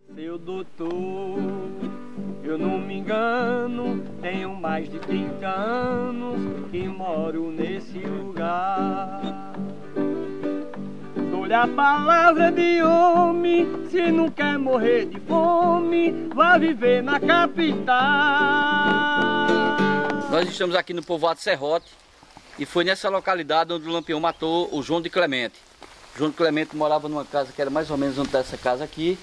Seu doutor, eu não me engano, tenho mais de 30 anos que moro nesse lugar. Dou-lhe a palavra de homem, se não quer morrer de fome, vá viver na capital. Nós estamos aqui no povoado Serrote e foi nessa localidade onde o Lampião matou o João de Clemente. O João de Clemente morava numa casa que era mais ou menos onde está essa casa aqui.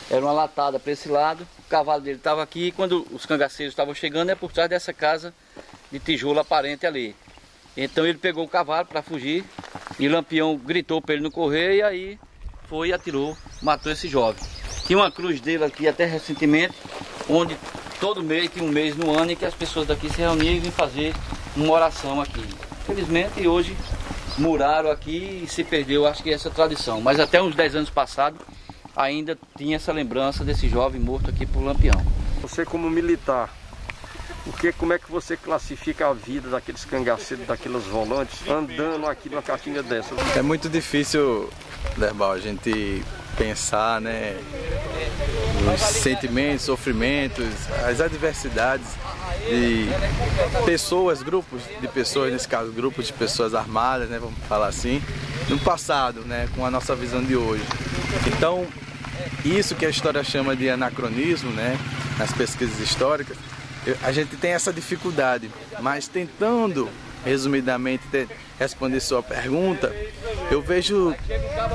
Era uma latada para esse lado, o cavalo dele estava aqui e quando os cangaceiros estavam chegando é por trás dessa casa de tijolo aparente ali. Então ele pegou o cavalo para fugir e o Lampião gritou para ele não correr e aí foi e atirou, matou esse jovem. Tinha uma cruz dele aqui até recentemente, onde todo mês, tinha um mês no ano em que as pessoas daqui se reuniam e vinham fazer uma oração aqui. Infelizmente hoje muraram aqui e se perdeu, acho que essa tradição, mas até uns 10 anos passados ainda tinha essa lembrança desse jovem morto aqui por Lampião. Você como militar, como é que você classifica a vida daqueles cangaceiros, daqueles volantes, andando aqui numa caatinga dessa? É muito difícil, Derbal, a gente pensar, né, os sentimentos, sofrimentos, as adversidades de pessoas, grupos de pessoas, nesse caso grupos de pessoas armadas, né, vamos falar assim, no passado, né, com a nossa visão de hoje. Então, isso que a história chama de anacronismo, né, nas pesquisas históricas, a gente tem essa dificuldade, mas tentando, resumidamente, responder sua pergunta, eu vejo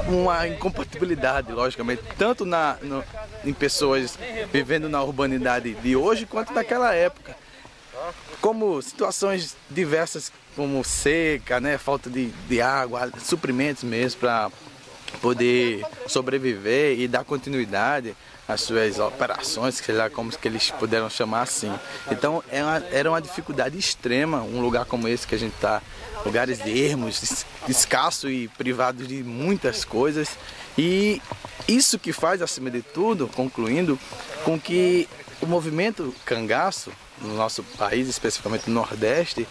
uma incompatibilidade, logicamente, tanto em pessoas vivendo na urbanidade de hoje, quanto naquela época. Como situações diversas, como seca, né, falta de água, suprimentos mesmo para poder sobreviver e dar continuidade às suas operações, sei lá como que eles puderam chamar assim. Então era uma dificuldade extrema um lugar como esse que a gente está, lugares ermos, escasso e privado de muitas coisas. E isso que faz, acima de tudo, concluindo, com que o movimento cangaço no nosso país, especificamente no Nordeste,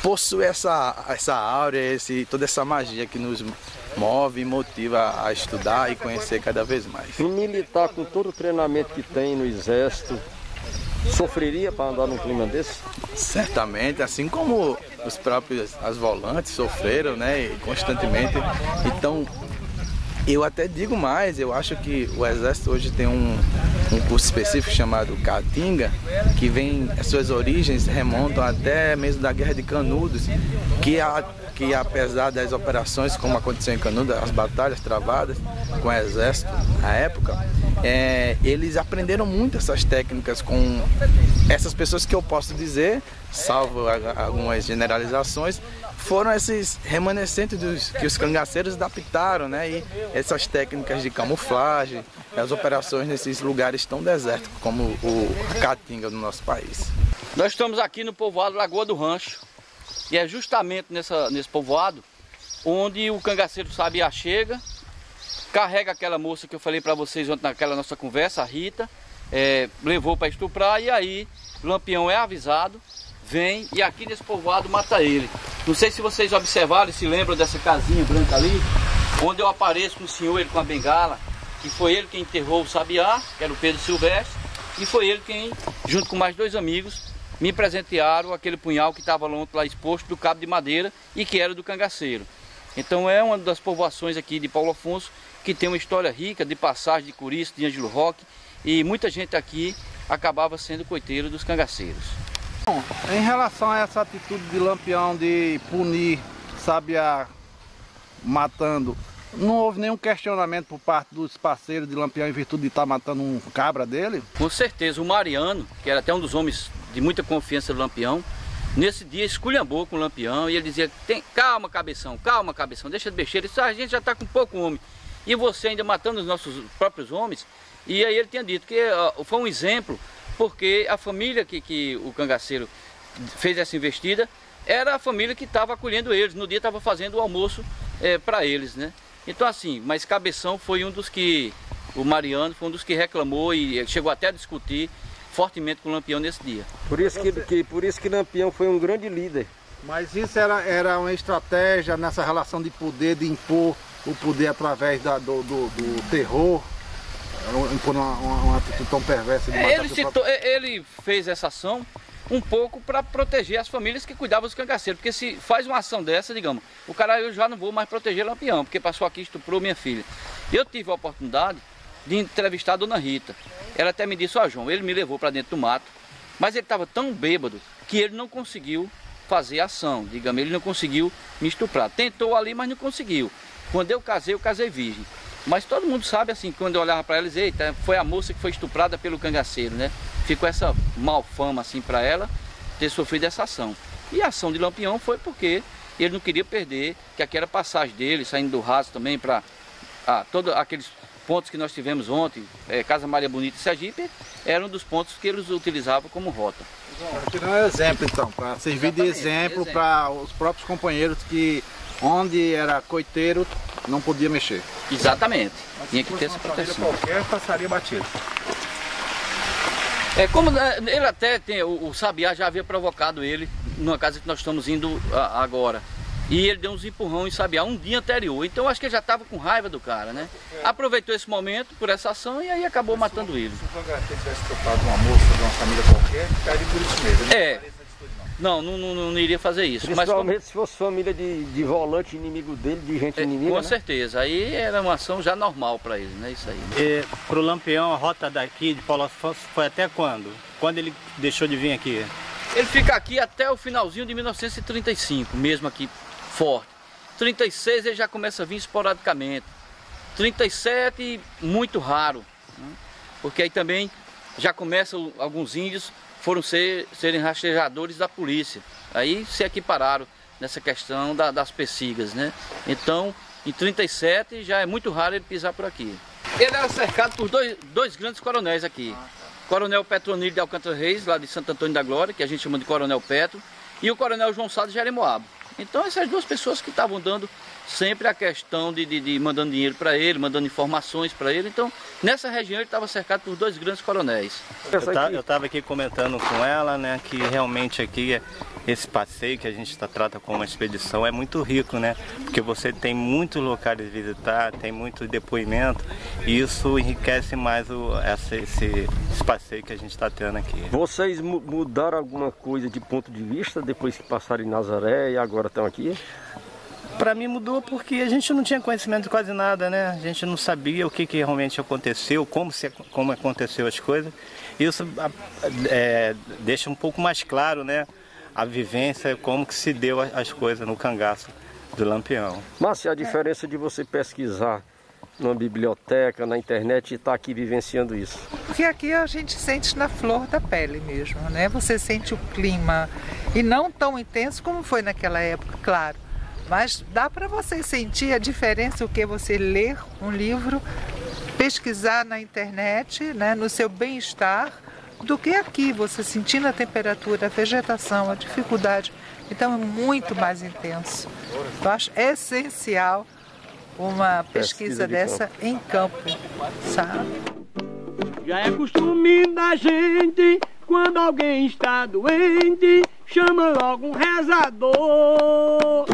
possui essa áurea, toda essa magia que nos move e motiva a estudar e conhecer cada vez mais. Um militar com todo o treinamento que tem no Exército, sofreria para andar num clima desse? Certamente, assim como as volantes sofreram, né, constantemente. Então, eu até digo mais, eu acho que o Exército hoje tem um curso específico chamado Caatinga, que as suas origens remontam até mesmo da Guerra de Canudos, que apesar das operações, como aconteceu em Canudos, as batalhas travadas com o Exército na época, eles aprenderam muito essas técnicas com essas pessoas que eu posso dizer, salvo algumas generalizações, foram esses remanescentes que os cangaceiros adaptaram, né? E essas técnicas de camuflagem, as operações nesses lugares tão desertos como a Caatinga do nosso país. Nós estamos aqui no povoado Lagoa do Rancho e é justamente nesse povoado onde o cangaceiro Sabiá chega, carrega aquela moça que eu falei para vocês ontem naquela nossa conversa, a Rita, levou para estuprar e aí o Lampião é avisado, vem e aqui nesse povoado mata ele. Não sei se vocês observaram e se lembram dessa casinha branca ali, onde eu apareço com o senhor, ele com a bengala, que foi ele quem enterrou o Sabiá, que era o Pedro Silvestre, e foi ele quem, junto com mais 2 amigos, me presentearam aquele punhal que estava lá exposto do cabo de madeira e que era do cangaceiro. Então é uma das povoações aqui de Paulo Afonso que tem uma história rica de passagem de Curiço, de Ângelo Roque, e muita gente aqui acabava sendo coiteiro dos cangaceiros. Bom, em relação a essa atitude de Lampião de punir Sabiá matando, não houve nenhum questionamento por parte dos parceiros de Lampião em virtude de estar matando um cabra dele? Com certeza, o Mariano, que era até um dos homens de muita confiança do Lampião, nesse dia esculhambou com o Lampião e ele dizia: calma cabeção, deixa de besteira, a gente já está com pouco homem e você ainda matando os nossos próprios homens. E aí ele tinha dito que foi um exemplo, porque a família que o cangaceiro fez essa investida era a família que estava acolhendo eles, no dia estava fazendo o almoço para eles, né? Então assim, mas Cabeção foi um dos que, o Mariano foi um dos que reclamou e chegou até a discutir fortemente com o Lampião nesse dia. Por isso que Lampião foi um grande líder. Mas isso era uma estratégia nessa relação de poder, de impor o poder através do terror? impor uma atitude tão perversa de matar ele fez essa ação um pouco para proteger as famílias que cuidavam dos cangaceiros, porque se faz uma ação dessa, digamos, o cara, eu já não vou mais proteger Lampião, porque passou aqui e estuprou minha filha. Eu tive a oportunidade de entrevistar a dona Rita. Ela até me disse: ó, João, ele me levou para dentro do mato, mas ele estava tão bêbado que ele não conseguiu fazer ação, digamos, ele não conseguiu me estuprar. Tentou ali, mas não conseguiu. Quando eu casei virgem. Mas todo mundo sabe, assim, quando eu olhava para ela, dizia: eita, foi a moça que foi estuprada pelo cangaceiro, né? Ficou essa malfama, assim, para ela ter sofrido essa ação. E a ação de Lampião foi porque ele não queria perder, que aquela passagem dele, saindo do raso também para todos aqueles pontos que nós tivemos ontem, Casa Maria Bonita e Sergipe, eram um dos pontos que eles utilizavam como rota. Tirar um exemplo, então, para servir de exemplo para os próprios companheiros que onde era coiteiro não podia mexer. Exatamente. Tinha que ter essa proteção. Qualquer passaria batido. Como ele até tem, o Sabiá já havia provocado ele numa casa que nós estamos indo agora. E ele deu uns empurrão em Sabiá um dia anterior. Então eu acho que ele já estava com raiva do cara, né? Aproveitou esse momento por essa ação e aí acabou matando ele. Se o cangaceiro tivesse tocado uma moça de uma família qualquer, ficaria por isso mesmo. Não iria fazer isso. Principalmente se fosse família de volante inimigo dele, de gente inimiga, com né? certeza. Aí era uma ação já normal para ele, né? Isso aí. Para o Lampião, a rota daqui de Paulo Afonso foi até quando? Quando ele deixou de vir aqui? Ele fica aqui até o finalzinho de 1935, mesmo aqui forte. 36 ele já começa a vir esporadicamente. 37 muito raro, né? Porque aí também já começam alguns índios serem rastreadores da polícia. Aí se equipararam nessa questão das pessigas, né? Então, em 37 já é muito raro ele pisar por aqui. Ele era cercado por dois grandes coronéis aqui. Coronel Petronilho de Alcântara Reis, lá de Santo Antônio da Glória, que a gente chama de Coronel Petro, e o Coronel João Sá de Jeremoabo. Então essas duas pessoas que estavam dando sempre a questão de mandando dinheiro para ele, mandando informações para ele. Então nessa região ele estava cercado por dois grandes coronéis. Eu estava aqui comentando com ela, né, que realmente aqui esse passeio que a gente trata como uma expedição é muito rico, né? Porque você tem muitos locais de visitar, tem muito depoimento e isso enriquece mais esse passeio que a gente está tendo aqui. Vocês mudaram alguma coisa de ponto de vista depois que passaram em Nazaré e agora estão aqui? Para mim mudou porque a gente não tinha conhecimento de quase nada, né? A gente não sabia o que realmente aconteceu, como aconteceu as coisas. Isso deixa um pouco mais claro, né? A vivência, como que se deu as coisas no cangaço do Lampião. Márcia, a diferença de você pesquisar numa biblioteca, na internet e estar aqui vivenciando isso? Porque aqui a gente sente na flor da pele mesmo, né? Você sente o clima, e não tão intenso como foi naquela época, claro. Mas dá para você sentir a diferença, o que você ler um livro, pesquisar na internet, né, no seu bem-estar, do que aqui, você sentindo a temperatura, a vegetação, a dificuldade. Então é muito mais intenso. Eu acho essencial uma pesquisa dessa em campo, sabe? Já é costume da gente, quando alguém está doente, chama logo um rezador.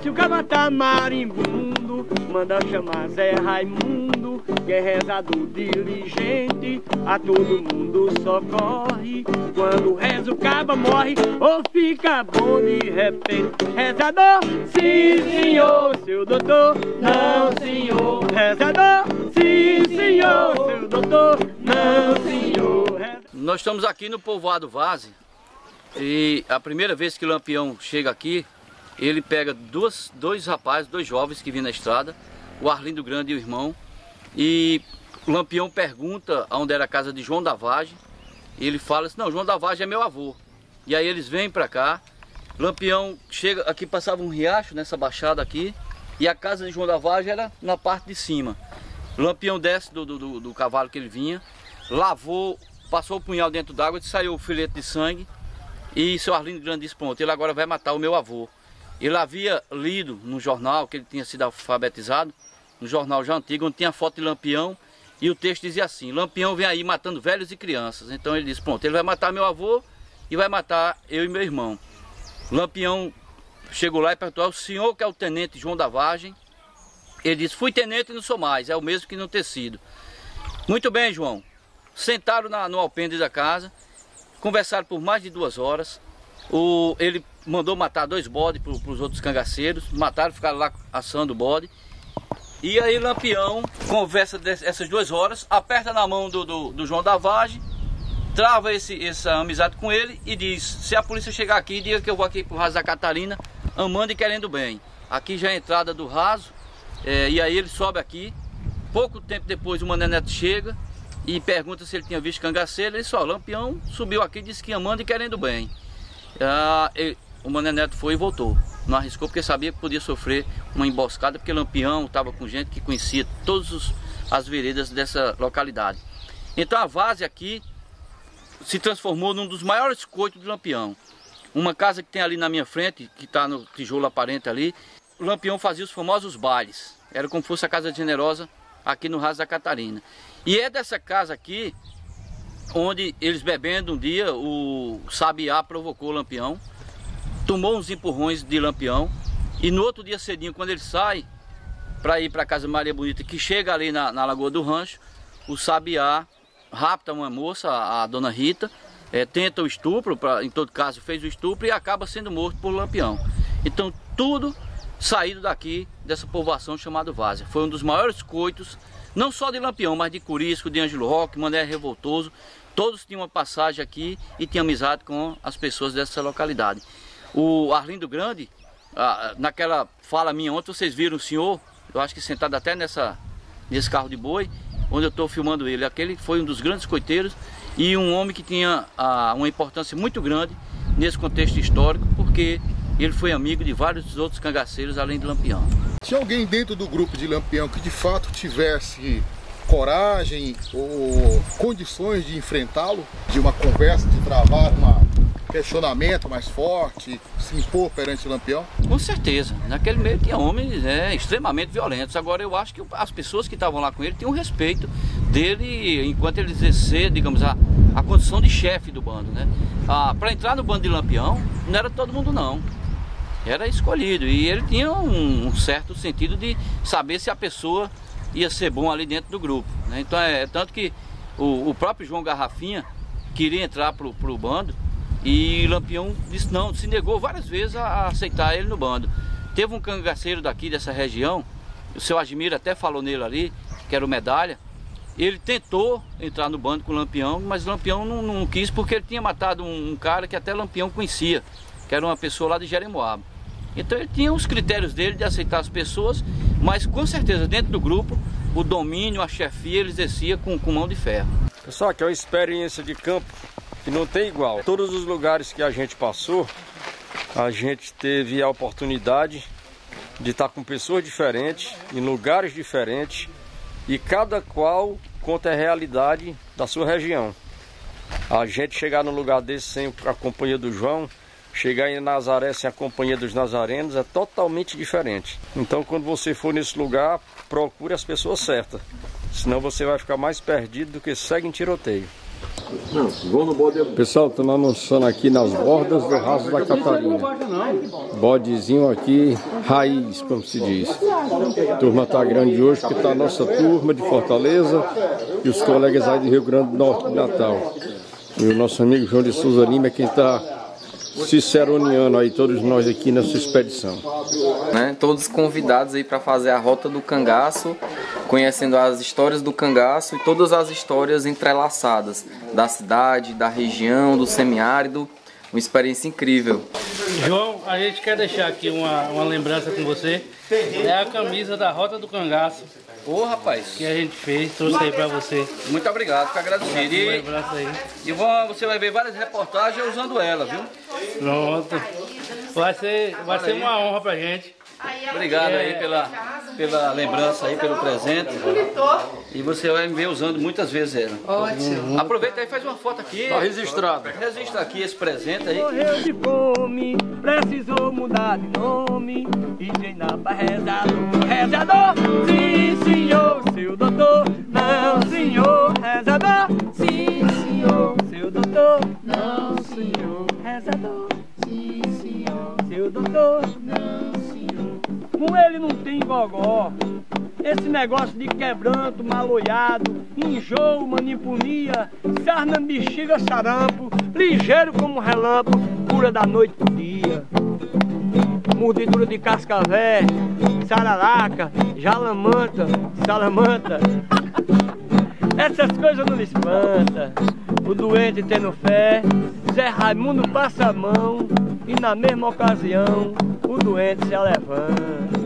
Se o cara tá marimbundo, manda chamar Zé Raimundo, que é rezador diligente, a todo mundo socorre. Quando reza o caba morre, ou fica bom de repente. Rezador, sim senhor, seu doutor, não senhor. Rezador, sim senhor, seu doutor, não senhor. Nós estamos aqui no povoado Vaze, e a primeira vez que o Lampião chega aqui, ele pega dois jovens que vinham na estrada, o Arlindo Grande e o irmão, e o Lampião pergunta onde era a casa de João da Vagem, e ele fala assim: não, João da Vagem é meu avô. E aí eles vêm para cá, Lampião chega aqui, passava um riacho nessa baixada aqui, e a casa de João da Vagem era na parte de cima. Lampião desce do cavalo que ele vinha, lavou, passou o punhal dentro d'água, saiu o filete de sangue, e seu Arlindo Grande disse: pronto, ele agora vai matar o meu avô. Ele havia lido no jornal, que ele tinha sido alfabetizado, no jornal já antigo, onde tinha foto de Lampião, e o texto dizia assim: Lampião vem aí matando velhos e crianças. Então ele disse: pronto, ele vai matar meu avô e vai matar eu e meu irmão. Lampião chegou lá e perguntou: é o senhor que é o tenente João da Vagem? Ele disse, fui tenente e não sou mais, é o mesmo que não ter sido. Muito bem, João. Sentaram no alpendre da casa, conversaram por mais de 2 horas. Ele mandou matar 2 bodes para os outros cangaceiros, mataram, ficaram lá assando o bode. E aí Lampião conversa essas 2 horas, aperta na mão do João da Vargem, trava essa amizade com ele e diz, se a polícia chegar aqui, diga que eu vou aqui pro Raso da Catarina, amando e querendo bem. Aqui já é a entrada do Raso, e aí ele sobe aqui. Pouco tempo depois o Mané Neto chega e pergunta se ele tinha visto cangaceiro. Ele só, Lampião subiu aqui e disse que amando e querendo bem. O Mané Neto foi e voltou. Não arriscou porque sabia que podia sofrer uma emboscada, porque Lampião estava com gente que conhecia todas as veredas dessa localidade. Então a várzea aqui se transformou num dos maiores coitos de Lampião. Uma casa que tem ali na minha frente, que está no tijolo aparente ali, o Lampião fazia os famosos bailes. Era como se fosse a Casa Generosa aqui no Raso da Catarina. E é dessa casa aqui, onde eles bebendo um dia, o Sabiá provocou o Lampião, tomou uns empurrões de Lampião, e no outro dia cedinho, quando ele sai para ir para a Casa Maria Bonita, que chega ali na Lagoa do Rancho, o Sabiá rapta uma moça, a dona Rita, tenta o estupro, em todo caso fez o estupro e acaba sendo morto por Lampião. Então tudo saído daqui, dessa povoação chamada Várzea. Foi um dos maiores coitos, não só de Lampião, mas de Curisco, de Ângelo Roque, Mané Revoltoso. Todos tinham uma passagem aqui e tinham amizade com as pessoas dessa localidade. O Arlindo Grande, naquela fala minha ontem, vocês viram o senhor, eu acho que sentado até nesse carro de boi, onde eu estou filmando ele. Aquele foi um dos grandes coiteiros e um homem que tinha uma importância muito grande nesse contexto histórico, porque ele foi amigo de vários outros cangaceiros além de Lampião. Tinha alguém dentro do grupo de Lampião que de fato tivesse coragem ou condições de enfrentá-lo, de uma conversa, de travar um questionamento mais forte, se impor perante o Lampião? Com certeza. Naquele meio tinha homens extremamente violentos. Agora eu acho que as pessoas que estavam lá com ele tinham respeito dele enquanto ele exercia, digamos, a condição de chefe do bando, né? Para entrar no bando de Lampião não era todo mundo não. Era escolhido e ele tinha um certo sentido de saber se a pessoa ia ser bom ali dentro do grupo, né? Então tanto que o próprio João Garrafinha queria entrar pro bando e Lampião disse não, se negou várias vezes a aceitar ele no bando. Teve um cangaceiro daqui dessa região, o seu Admiro até falou nele ali, que era o Medalha. Ele tentou entrar no bando com o Lampião, mas Lampião não quis porque ele tinha matado um cara que até Lampião conhecia, que era uma pessoa lá de Jeremoabo. Então ele tinha os critérios dele de aceitar as pessoas, mas com certeza dentro do grupo o domínio, a chefia ele exercia com mão de ferro. Pessoal, que é uma experiência de campo que não tem igual. Todos os lugares que a gente passou, a gente teve a oportunidade de estar com pessoas diferentes, em lugares diferentes, e cada qual conta a realidade da sua região. A gente chegar num lugar desse sem a companhia do João, chegar em Nazaré sem a companhia dos nazarenos é totalmente diferente. Então quando você for nesse lugar, procure as pessoas certas. Senão você vai ficar mais perdido do que segue em tiroteio. Pessoal, estamos almoçando aqui nas bordas do Raso da Catarina. Bodezinho aqui, raiz, como se diz. A turma está grande hoje porque está a nossa turma de Fortaleza e os colegas aí de Rio Grande do Norte de Natal. E o nosso amigo João de Souza Lima é quem está ciceroneando aí todos nós aqui nessa expedição. Todos convidados aí para fazer a Rota do Cangaço, conhecendo as histórias do cangaço e todas as histórias entrelaçadas da cidade, da região, do semiárido. Uma experiência incrível. João, a gente quer deixar aqui uma lembrança com você. É a camisa da Rota do Cangaço. Ô, rapaz, que a gente fez, trouxe aí pra você. Muito obrigado, fico agradecido. E você vai ver várias reportagens usando ela, viu? Pronto. Vai ser uma honra pra gente. Obrigado aí pela lembrança aí, pelo presente. E você vai me ver usando muitas vezes ela. Ótimo. Aproveita aí e faz uma foto aqui. Tá registrado. Registra aqui esse presente aí. Morreu de fome, precisou mudar de nome e treinar pra rezador. Rezador, sim senhor, seu doutor. Não senhor, rezador. Sim senhor, seu doutor. Não senhor, rezador. Sim senhor, seu doutor. Não senhor. com ele não tem gogó. Esse negócio de quebranto, mal-olhado, enjoo, manipulia, sarna, bexiga, sarampo, ligeiro como relâmpago, cura da noite pro dia. Mordidura de cascavé, sararaca, jalamanta, salamanta. Essas coisas não lhe espanta. O doente tendo fé, Zé Raimundo passa a mão e na mesma ocasião o doente se levanta.